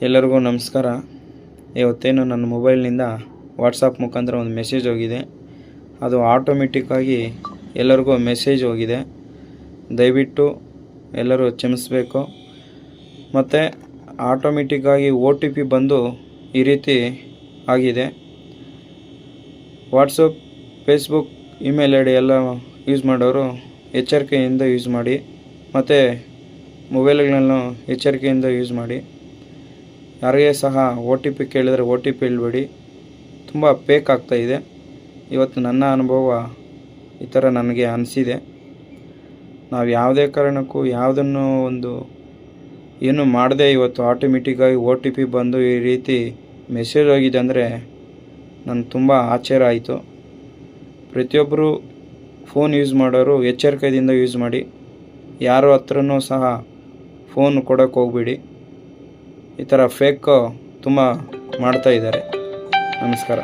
ಎಲ್ಲರಿಗೂ ನಮಸ್ಕಾರ. ಇವತ್ತೇನು ನನ್ನ ಮೊಬೈಲ್ನಿಂದ ವಾಟ್ಸಪ್ ಮುಖಾಂತರ ಒಂದು ಮೆಸೇಜ್ ಹೋಗಿದೆ. ಅದು ಆಟೋಮೆಟಿಕ್ಕಾಗಿ ಎಲ್ಲರಿಗೂ ಮೆಸೇಜ್ ಹೋಗಿದೆ. ದಯವಿಟ್ಟು ಎಲ್ಲರೂ ಕ್ಷಮಿಸಬೇಕು. ಮತ್ತು ಆಟೋಮೆಟಿಕ್ಕಾಗಿ OTP ಬಂದು ಈ ರೀತಿ ಆಗಿದೆ. ವಾಟ್ಸಪ್, ಫೇಸ್ಬುಕ್, ಇಮೇಲ್ ID ಎಲ್ಲ ಯೂಸ್ ಮಾಡೋರು ಎಚ್ಚರಿಕೆಯಿಂದ ಯೂಸ್ ಮಾಡಿ. ಮತ್ತು ಮೊಬೈಲ್ಗಳನ್ನು ಎಚ್ಚರಿಕೆಯಿಂದ ಯೂಸ್ ಮಾಡಿ. ಯಾರಿಗೆ ಸಹ OTP ಕೇಳಿದರೆ OTP ಹೇಳಬೇಡಿ. ತುಂಬ ಫೇಕ್ ಆಗ್ತಾಯಿದೆ. ಇವತ್ತು ನನ್ನ ಅನುಭವ ಈ ಥರ ನನಗೆ ಅನಿಸಿದೆ. ನಾವು ಯಾವುದೇ ಕಾರಣಕ್ಕೂ ಯಾವುದನ್ನು ಏನು ಮಾಡದೆ ಇವತ್ತು ಆಟೋಮೆಟಿಕ್ಕಾಗಿ OTP ಬಂದು ಈ ರೀತಿ ಮೆಸೇಜ್ ಹೋಗಿದೆ ಅಂದರೆ ನನಗೆ ತುಂಬ ಆಶ್ಚರ್ಯ ಆಯಿತು. ಪ್ರತಿಯೊಬ್ಬರು ಫೋನ್ ಯೂಸ್ ಮಾಡೋರು ಎಚ್ಚರಿಕೆಯಿಂದ ಯೂಸ್ ಮಾಡಿ. ಯಾರ ಹತ್ರನೂ ಸಹ ಫೋನ್ ಕೊಡೋಕ್ಕೆ ಹೋಗಬೇಡಿ. ಈ ಥರ ಫೇಕ್ ತುಂಬ ಮಾಡ್ತಾಯಿದ್ದಾರೆ. ನಮಸ್ಕಾರ.